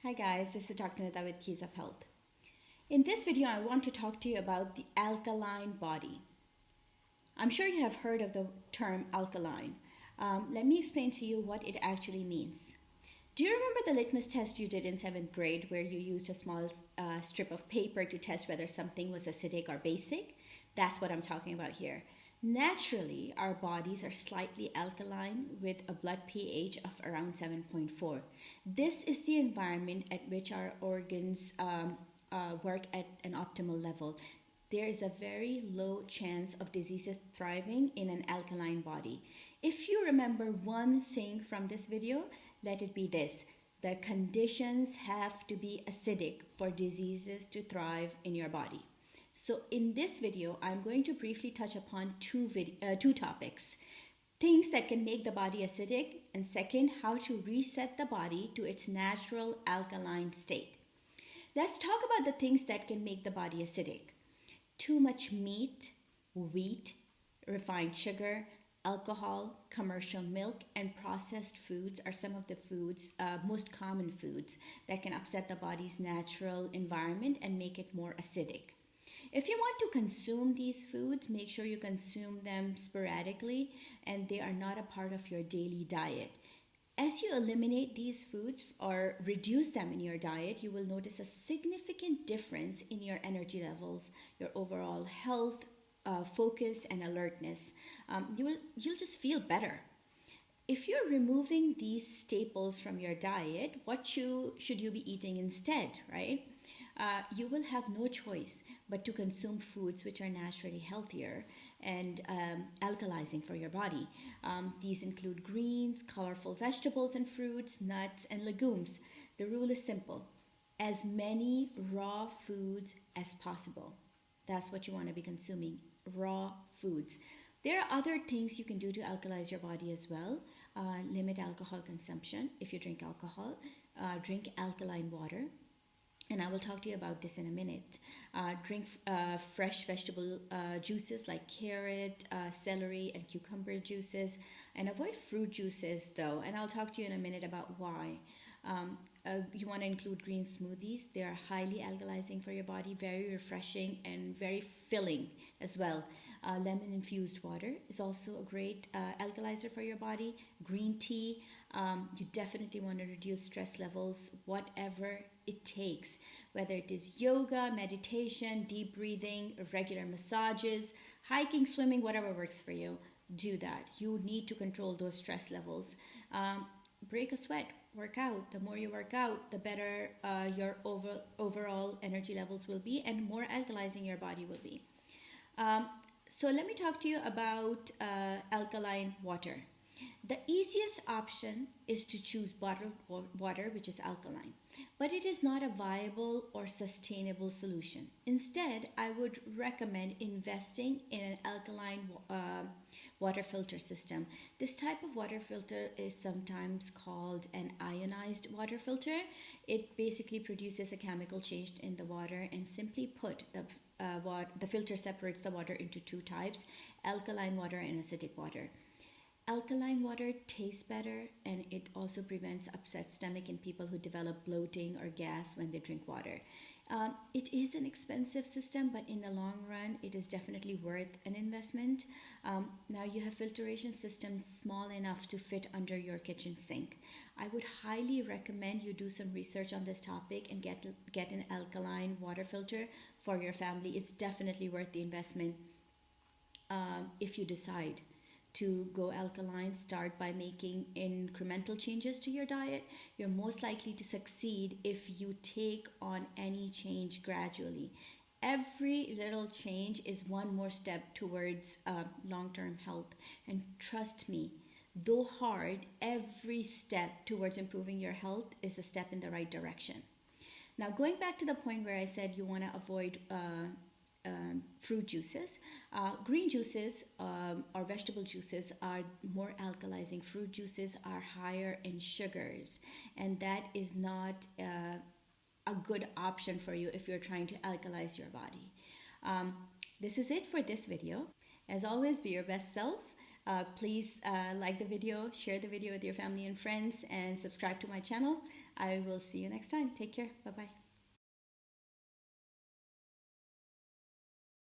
Hi guys, this is Dr. Nida with Keys of Health. In this video, I want to talk to you about the alkaline body. I'm sure you have heard of the term alkaline. Let me explain to you what it actually means. Do you remember the litmus test you did in 7th grade where you used a small strip of paper to test whether something was acidic or basic? That's what I'm talking about here. Naturally, our bodies are slightly alkaline with a blood pH of around 7.4. This is the environment at which our organs work at an optimal level. There is a very low chance of diseases thriving in an alkaline body. If you remember one thing from this video, let it be this: the conditions have to be acidic for diseases to thrive in your body. So in this video, I'm going to briefly touch upon two topics: things that can make the body acidic, and second, how to reset the body to its natural alkaline state. Let's talk about the things that can make the body acidic. Too much meat, wheat, refined sugar, alcohol, commercial milk, and processed foods are some of the most common foods that can upset the body's natural environment and make it more acidic. If you want to consume these foods, make sure you consume them sporadically and they are not a part of your daily diet. As you eliminate these foods or reduce them in your diet, you will notice a significant difference in your energy levels, your overall health, focus, and alertness. You'll just feel better. If you're removing these staples from your diet, what should you be eating instead, right? You will have no choice but to consume foods which are naturally healthier and alkalizing for your body. These include greens, colorful vegetables and fruits, nuts, and legumes. The rule is simple: as many raw foods as possible. That's what you want to be consuming, raw foods. There are other things you can do to alkalize your body as well. Limit alcohol consumption. If you drink alcohol, drink alkaline water. And I will talk to you about this in a minute. Drink fresh vegetable juices like carrot, celery, and cucumber juices. And avoid fruit juices though. And I'll talk to you in a minute about why. You want to include green smoothies. They are highly alkalizing for your body, very refreshing and very filling as well. Lemon infused water is also a great alkalizer for your body. Green tea. You definitely want to reduce stress levels, whatever it takes, whether it is yoga, meditation, deep breathing, regular massages, hiking, swimming, whatever works for you. Do that. You need to control those stress levels. Break a sweat. Work out. The more you work out, the better your overall energy levels will be and more alkalizing your body will be. So let me talk to you about alkaline water. The easiest option is to choose bottled water, which is alkaline, but it is not a viable or sustainable solution. Instead, I would recommend investing in an alkaline water filter system. This type of water filter is sometimes called an ionized water filter. It basically produces a chemical change in the water, and simply put, the filter separates the water into two types: alkaline water and acidic water. Alkaline water tastes better, and it also prevents upset stomach in people who develop bloating or gas when they drink water. It is an expensive system, but in the long run, it is definitely worth an investment. Now you have filtration systems small enough to fit under your kitchen sink. I would highly recommend you do some research on this topic and get an alkaline water filter for your family. It's definitely worth the investment if you decide to go alkaline. Start by making incremental changes to your diet. You're most likely to succeed if you take on any change gradually. Every little change is one more step towards long-term health. And trust me, though hard, every step towards improving your health is a step in the right direction. Now, going back to the point where I said you want to avoid fruit juices. Green juices or vegetable juices are more alkalizing. Fruit juices are higher in sugars, and that is not a good option for you if you're trying to alkalize your body. This is it for this video. As always, be your best self. Please like the video, share the video with your family and friends, and subscribe to my channel. I will see you next time. Take care. Bye-bye.